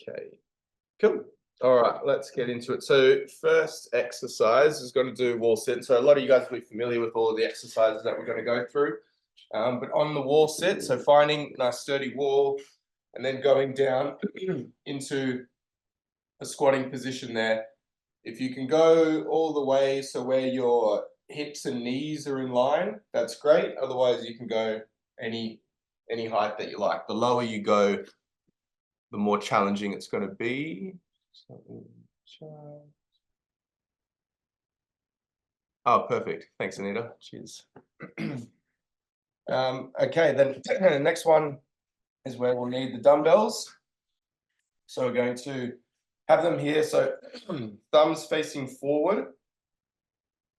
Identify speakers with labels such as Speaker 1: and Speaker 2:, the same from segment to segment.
Speaker 1: Okay, cool. All right, let's get into it. So first exercise is going to do wall sit. So a lot of you guys will be familiar with all of the exercises that we're going to go through. But on the wall sit, so finding a nice sturdy wall and then going down into a squatting position there. If you can go all the way, so where your hips and knees are in line, that's great. Otherwise, you can go any height that you like. The lower you go, the more challenging it's going to be. Oh, perfect. Thanks, Anita. Cheers. Okay, then the next one is where we'll need the dumbbells. So we're going to have them here. So thumbs facing forward.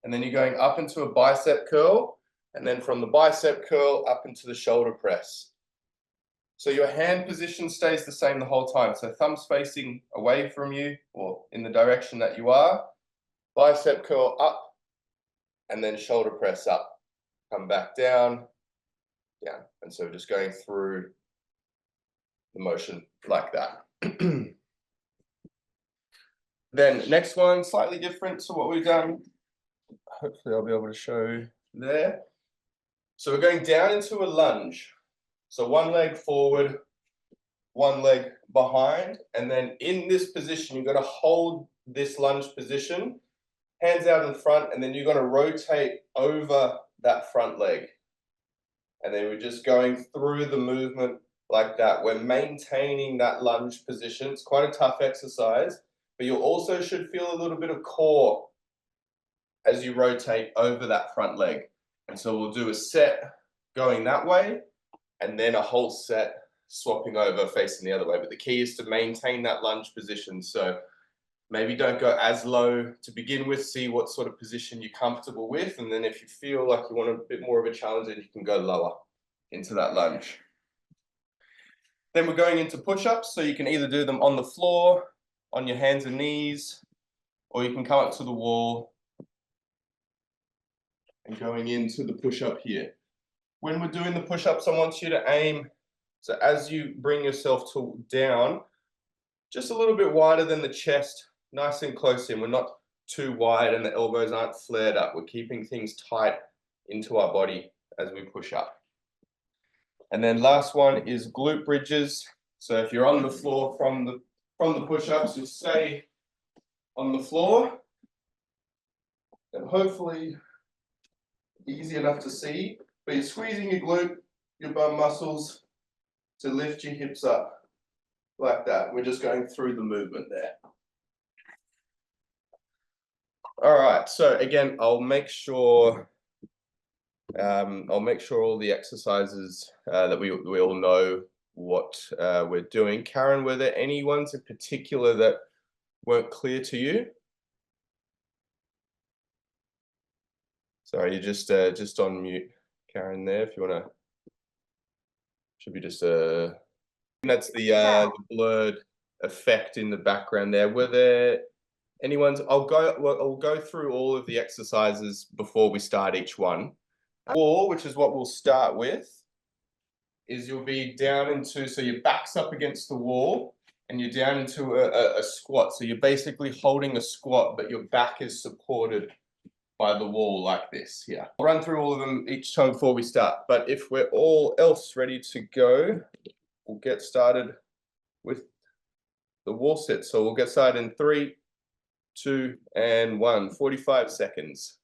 Speaker 1: And then you're going up into a bicep curl. And then from the bicep curl up into the shoulder press. So your hand position stays the same the whole time. So thumbs facing away from you or in the direction that you are. Bicep curl up and then shoulder press up. Come back down, down. And so just going through the motion like that. Then next one, slightly different to what we've done. Hopefully I'll be able to show there. So we're going down into a lunge. So one leg forward, one leg behind, and then in this position, you're going to hold this lunge position, hands out in front, and then you're going to rotate over that front leg. And then we're just going through the movement like that. We're maintaining that lunge position. It's quite a tough exercise, but you also should feel a little bit of core as you rotate over that front leg. And so we'll do a set going that way, and then a whole set swapping over facing the other way. But the key is to maintain that lunge position. So maybe don't go as low to begin with, see what sort of position you're comfortable with. And then if you feel like you want a bit more of a challenge, then you can go lower into that lunge. Then we're going into push-ups. So you can either do them on the floor, on your hands and knees, or you can come up to the wall and going into the push-up here. When we're doing the push-ups, I want you to aim, so as you bring yourself down, just a little bit wider than the chest, nice and close in. We're not too wide and the elbows aren't flared up. We're keeping things tight into our body as we push up. And then last one is glute bridges. So if you're on the floor from the push-ups, you'll stay on the floor. And hopefully easy enough to see, but you're squeezing your glute, your bum muscles to lift your hips up like that. We're just going through the movement there. All right, so again, I'll make sure all the exercises that we all know what we're doing. Karen, were there any ones in particular that weren't clear to you? Sorry, you're just on mute, Karen, there, if you want to. Should be just that's the blurred effect in the background there. Were there any ones? I'll go through all of the exercises before we start each one. Wall, which is what we'll start with, is you'll be down into, so your back's up against the wall and you're down into a squat. So you're basically holding a squat, but your back is supported by the wall like this here. I'll run through all of them each time before we start, but if we're all else ready to go, we'll get started with the wall sit. So we'll get started in 3, 2, and 1, 45 seconds.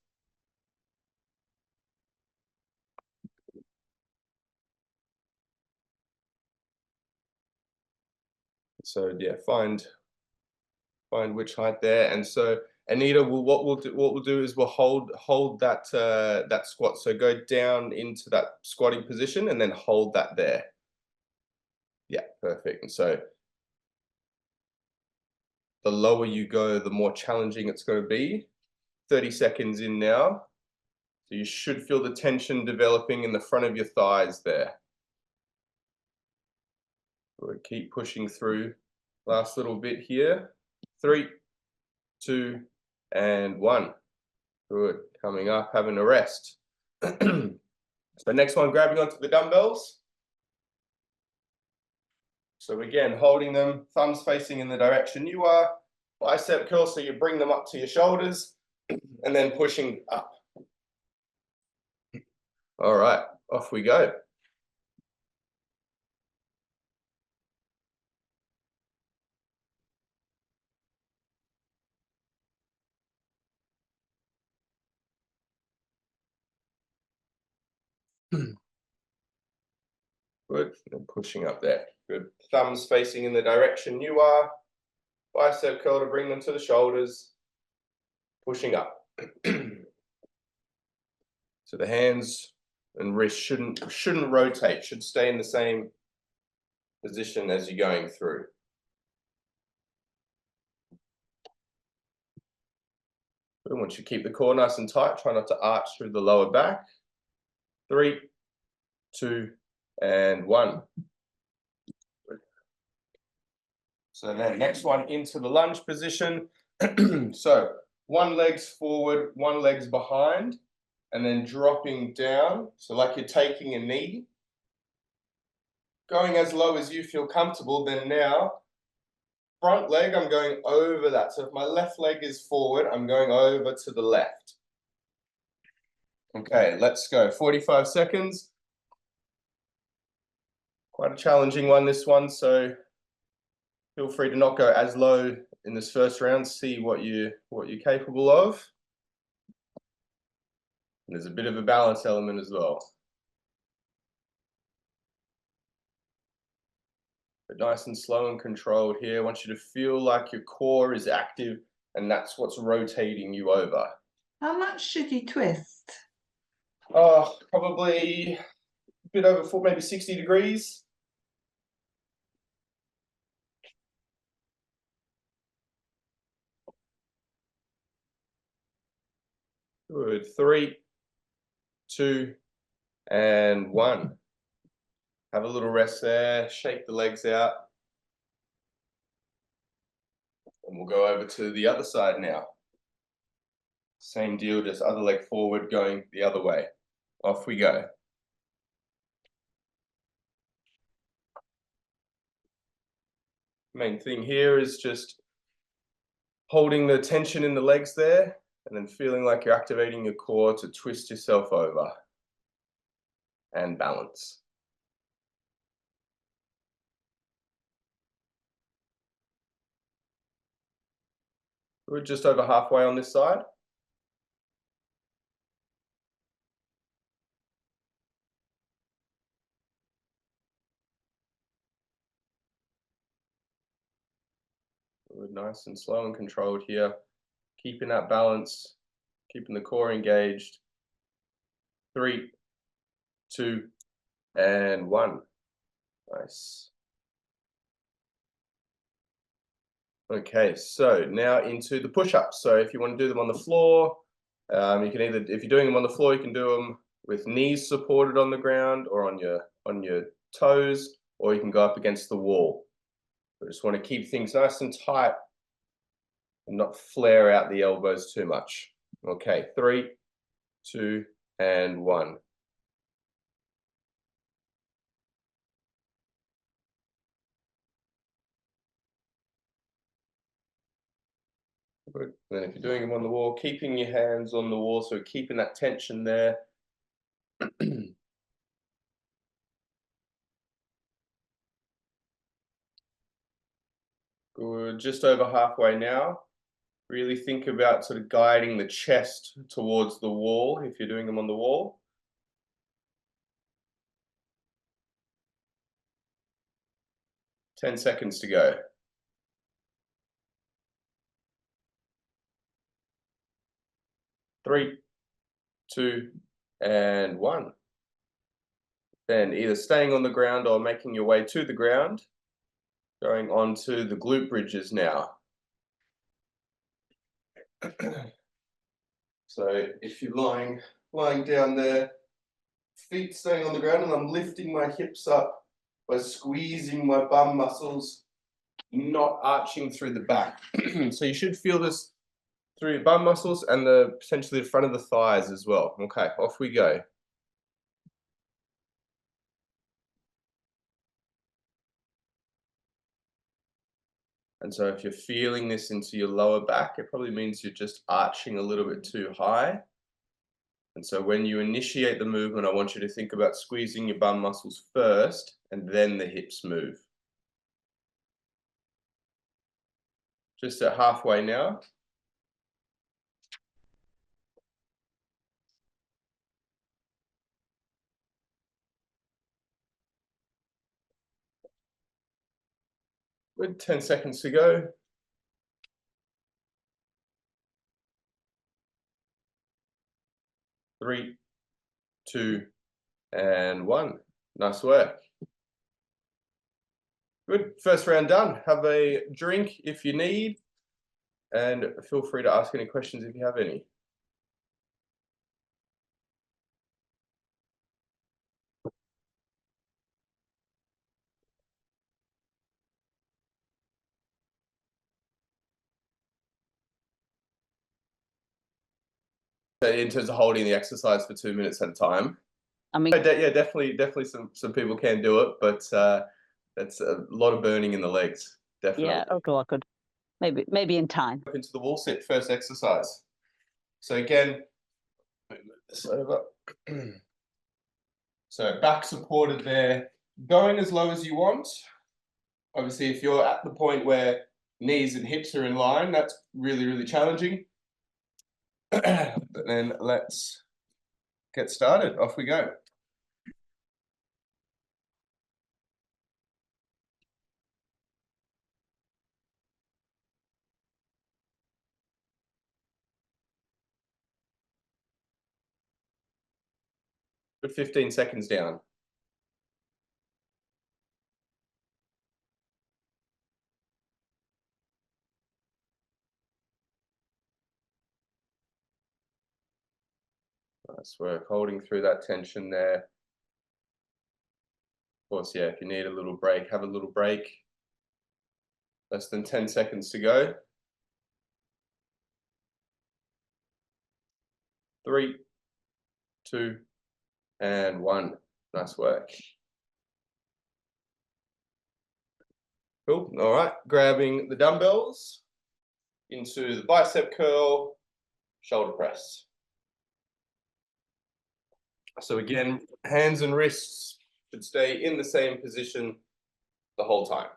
Speaker 1: So yeah, find which height there. And so Anita, what we'll do is we'll hold that that squat. So go down into that squatting position and then hold that there. Yeah, perfect. And so the lower you go, the more challenging it's going to be. 30 seconds in now. So you should feel the tension developing in the front of your thighs there. We'll keep pushing through. Last little bit here. 3, 2, and 1. Good. Coming up, having a rest. So next one, grabbing onto the dumbbells. So again, holding them, thumbs facing in the direction you are, bicep curl, so you bring them up to your shoulders, and then pushing up. All right, off we go. Good, and pushing up there. Good, thumbs facing in the direction you are, bicep curl to bring them to the shoulders, pushing up. So the hands and wrists shouldn't rotate, should stay in the same position as you're going through. I want you to keep the core nice and tight, try not to arch through the lower back. 3, 2, and 1. So then next one into the lunge position. So one leg's forward, one leg's behind, and then dropping down. So like you're taking a knee. Going as low as you feel comfortable, then now front leg, I'm going over that. So if my left leg is forward, I'm going over to the left. Okay, let's go. 45 seconds. Quite a challenging one, this one, so feel free to not go as low in this first round. See what you're capable of. And there's a bit of a balance element as well. But nice and slow and controlled here. I want you to feel like your core is active and that's what's rotating you over.
Speaker 2: How much should you twist?
Speaker 1: Oh, probably a bit over 4, maybe 60 degrees. Good. 3, 2, and 1. Have a little rest there. Shake the legs out. And we'll go over to the other side now. Same deal, just other leg forward, going the other way. Off we go. Main thing here is just holding the tension in the legs there, and then feeling like you're activating your core to twist yourself over and balance. We're just over halfway on this side. We're nice and slow and controlled here, keeping that balance, keeping the core engaged. 3, 2, and 1. Nice. Okay, so now into the push-ups. So if you want to do them on the floor, you can either, if you're doing them on the floor, you can do them with knees supported on the ground or on your toes, or you can go up against the wall. I just want to keep things nice and tight and not flare out the elbows too much. Okay, 3, 2, and 1. Good. Then if you're doing them on the wall, keeping your hands on the wall, so keeping that tension there. Good, just over halfway now. Really think about sort of guiding the chest towards the wall if you're doing them on the wall. Ten seconds to go. 3, 2, and 1. Then either staying on the ground or making your way to the ground. Going on to the glute bridges now. So if you're lying down there, feet staying on the ground, and I'm lifting my hips up by squeezing my bum muscles, not arching through the back. So you should feel this through your bum muscles and potentially the front of the thighs as well. Okay, off we go. And so if you're feeling this into your lower back, it probably means you're just arching a little bit too high. And so when you initiate the movement, I want you to think about squeezing your bum muscles first, and then the hips move. Just at halfway now. Good, 10 seconds to go. 3, 2, and 1. Nice work. Good, first round done. Have a drink if you need, and feel free to ask any questions if you have any. In terms of holding the exercise for 2 minutes at a time.
Speaker 3: I mean,
Speaker 1: Yeah, definitely some people can do it, but that's a lot of burning in the legs. Definitely.
Speaker 3: yeah, okay, I could maybe in time.
Speaker 1: Up into the wall sit, first exercise. So again, move this over. So back supported there, going as low as you want. Obviously, if you're at the point where knees and hips are in line, that's really, really challenging. But then let's get started. Off we go. Put 15 seconds down. Nice work, holding through that tension there. Of course, yeah, if you need a little break, have a little break. Less than 10 seconds to go. 3, 2, and 1. Nice work. Cool. All right, grabbing the dumbbells into the bicep curl, shoulder press. So again, hands and wrists should stay in the same position the whole time.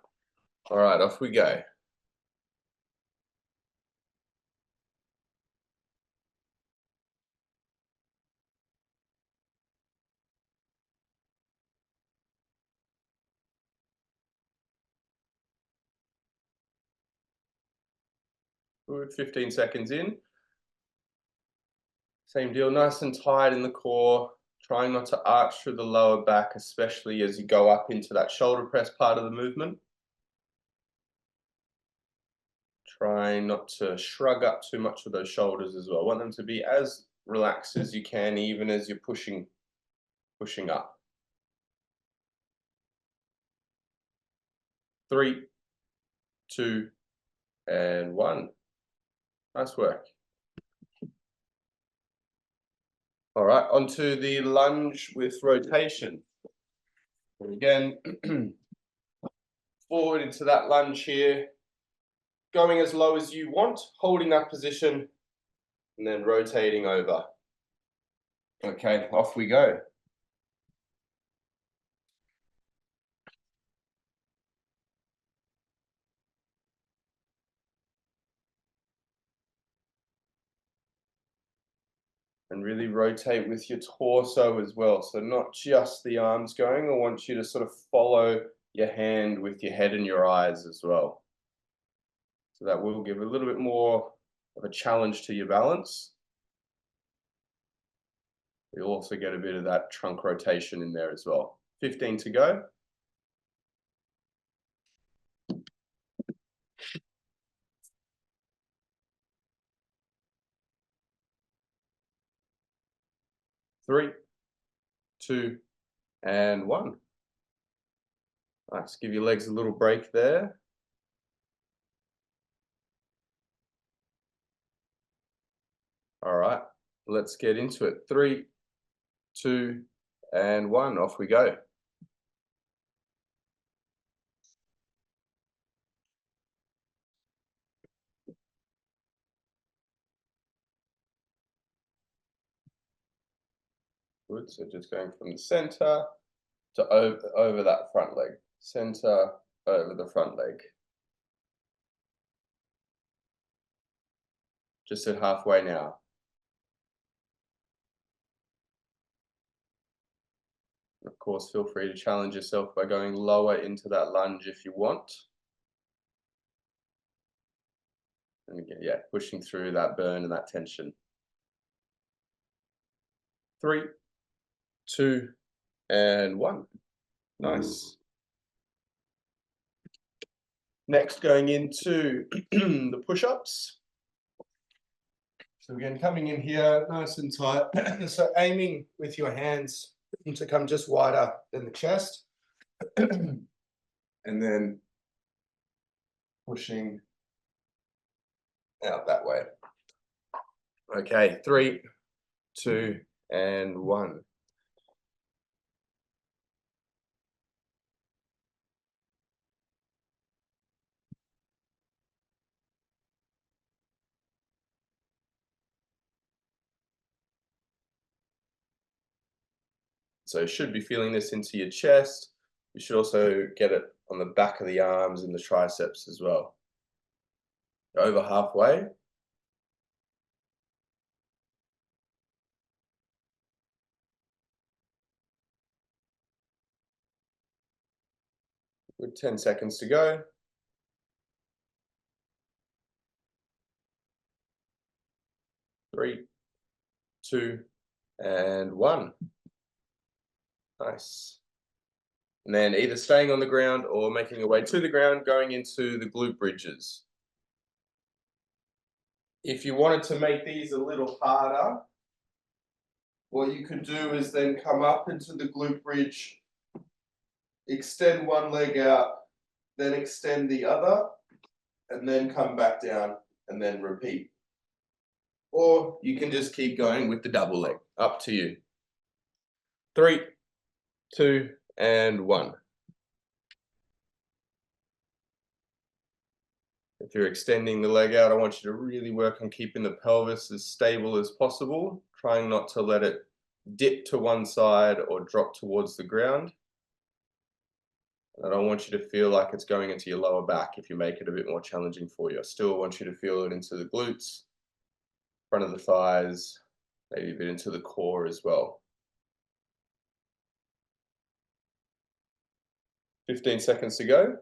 Speaker 1: All right, off we go. Good, 15 seconds in. Same deal, nice and tight in the core, trying not to arch through the lower back, especially as you go up into that shoulder press part of the movement. Trying not to shrug up too much of those shoulders as well. I want them to be as relaxed as you can, even as you're pushing up. 3, 2, and 1. Nice work. All right, onto the lunge with rotation. And again, forward into that lunge here, going as low as you want, holding that position, and then rotating over. Okay, off we go. And really rotate with your torso as well. So not just the arms going. I want you to sort of follow your hand with your head and your eyes as well. So that will give a little bit more of a challenge to your balance. You'll also get a bit of that trunk rotation in there as well. 15 to go. Three, 2, and 1. Nice, give your legs a little break there. All right, let's get into it. 3, 2, and 1, off we go. Good. So just going from the center to over that front leg. Center over the front leg. Just at halfway now. Of course, feel free to challenge yourself by going lower into that lunge if you want. And again, yeah, pushing through that burn and that tension. 3, 2, and 1. Nice. Next, going into the push-ups. So again, coming in here, nice and tight. So aiming with your hands to come just wider than the chest. And then pushing out that way. Okay, 3, 2, and 1. So you should be feeling this into your chest. You should also get it on the back of the arms and the triceps as well. Over halfway. Good, 10 seconds to go. 3, 2, and 1. Nice. And then either staying on the ground or making your way to the ground, going into the glute bridges. If you wanted to make these a little harder, what you could do is then come up into the glute bridge, extend one leg out, then extend the other, and then come back down and then repeat. Or you can just keep going with the double leg, up to you. 3, 2, and 1. If you're extending the leg out, I want you to really work on keeping the pelvis as stable as possible, trying not to let it dip to one side or drop towards the ground. And I don't want you to feel like it's going into your lower back if you make it a bit more challenging for you. I still want you to feel it into the glutes, front of the thighs, maybe a bit into the core as well. 15 seconds to go.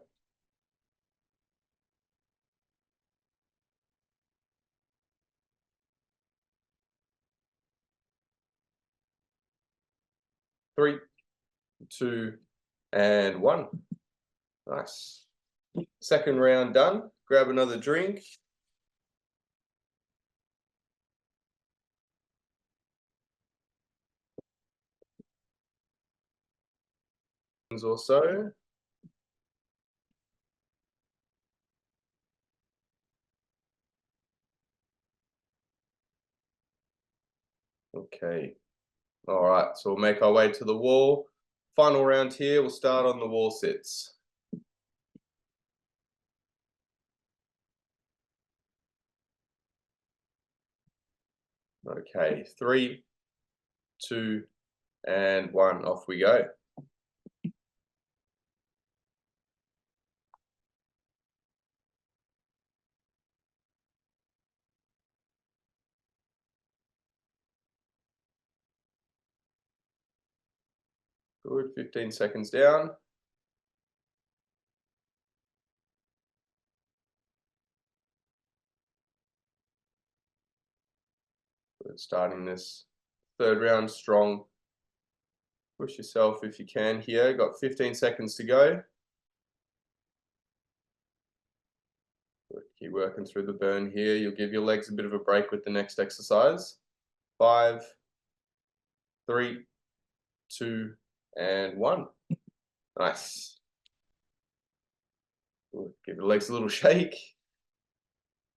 Speaker 1: 3, 2, and 1. Nice. Second round done. Grab another drink. Or so. Okay. All right, so we'll make our way to the wall. Final round here, we'll start on the wall sits. Okay, 3, 2, and 1, off we go. Good, 15 seconds down. Good, starting this third round strong. Push yourself if you can here. Got 15 seconds to go. Good, keep working through the burn here. You'll give your legs a bit of a break with the next exercise. 5, 3, 2, and 1. Nice. Good. Give the legs a little shake.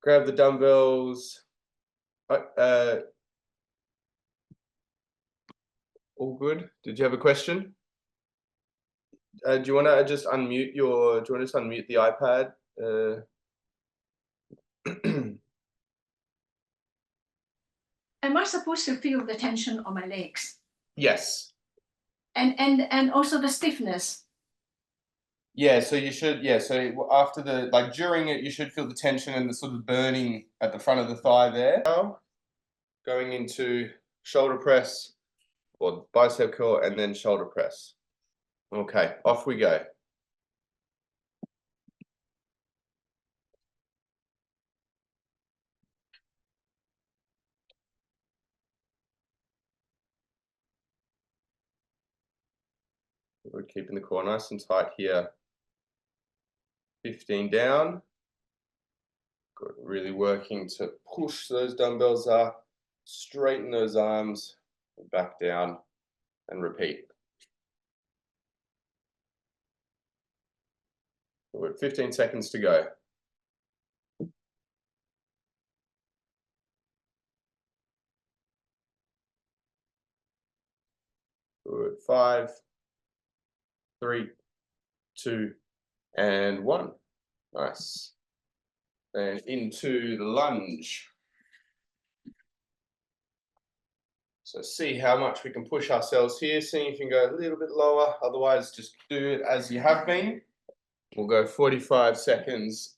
Speaker 1: Grab the dumbbells. All good. Did you have a question? Do you want to just unmute your? Do you want to just unmute the iPad?
Speaker 4: Am I supposed to feel the tension on my legs?
Speaker 1: Yes.
Speaker 4: And also the stiffness.
Speaker 1: Yeah, so you should, yeah, so after the, like during it, you should feel the tension and the sort of burning at the front of the thigh there. Now, going into shoulder press or bicep curl and then shoulder press. Okay, off we go. We're keeping the core nice and tight here. 15 down. Good. Really working to push those dumbbells up, straighten those arms, back down, and repeat. Good. 15 seconds to go. Good. 5, 3, 2, and 1. Nice. And into the lunge. So see how much we can push ourselves here. See if you can go a little bit lower. Otherwise, just do it as you have been. We'll go 45 seconds.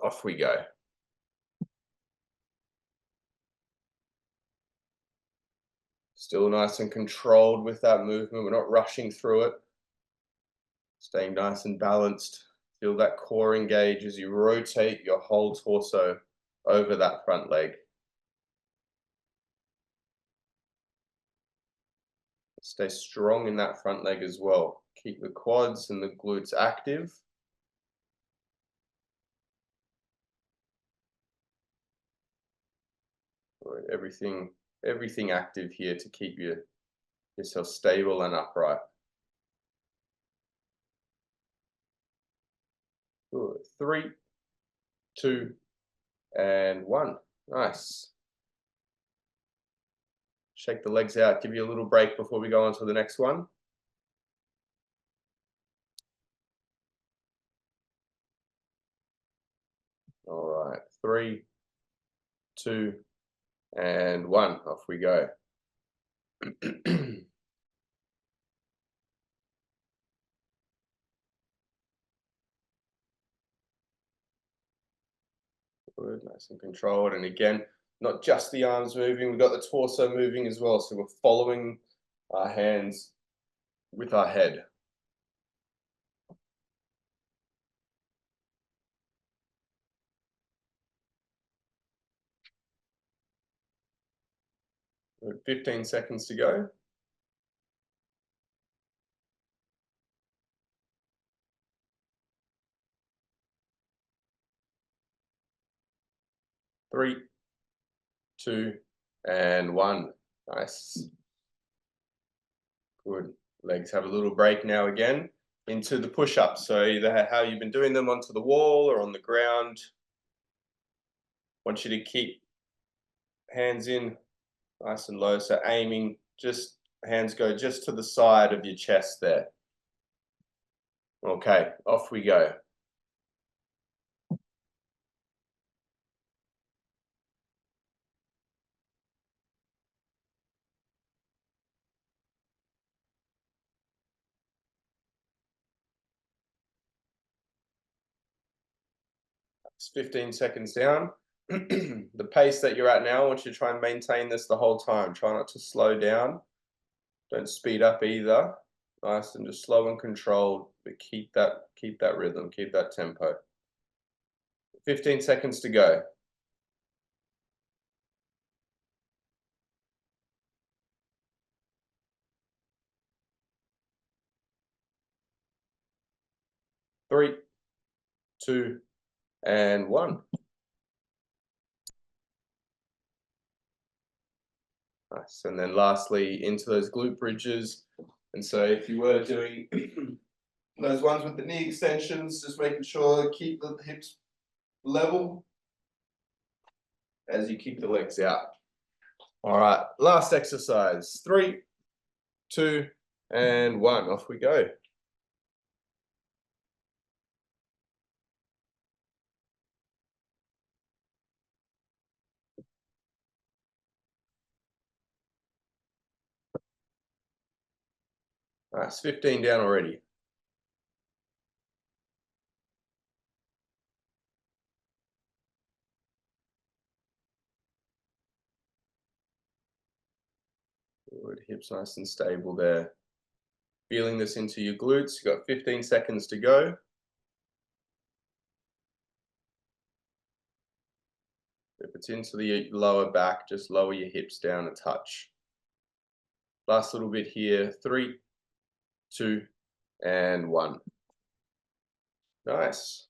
Speaker 1: Off we go. Still nice and controlled with that movement. We're not rushing through it. Staying nice and balanced. Feel that core engage as you rotate your whole torso over that front leg. Stay strong in that front leg as well. Keep the quads and the glutes active. Everything active here to keep yourself stable and upright. Good. 3, 2, and 1. Nice. Shake the legs out. Give you a little break before we go on to the next one. All right. 3, 2, and 1. Off we go. Good, nice and controlled. And again, not just the arms moving, we've got the torso moving as well. So we're following our hands with our head. Good, 15 seconds to go. 3, 2, and 1. Nice. Good. Legs have a little break now again into the push-ups. So either how you've been doing them onto the wall or on the ground. I want you to keep hands in nice and low. So aiming, just hands go just to the side of your chest there. Okay, off we go. It's 15 seconds down. The pace that you're at now, I want you to try and maintain this the whole time. Try not to slow down. Don't speed up either. Nice and just slow and controlled, but keep that rhythm, keep that tempo. 15 seconds to go. 3, 2, and 1. Nice. And then lastly, into those glute bridges. And so if you were doing those ones with the knee extensions, just making sure keep the hips level as you kick the legs out. All right, last exercise. 3, 2, and 1. Off we go. Nice, 15 down already. Forward, hips nice and stable there. Feeling this into your glutes. You've got 15 seconds to go. If it's into the lower back, just lower your hips down a touch. Last little bit here. 3, 2, and 1. Nice.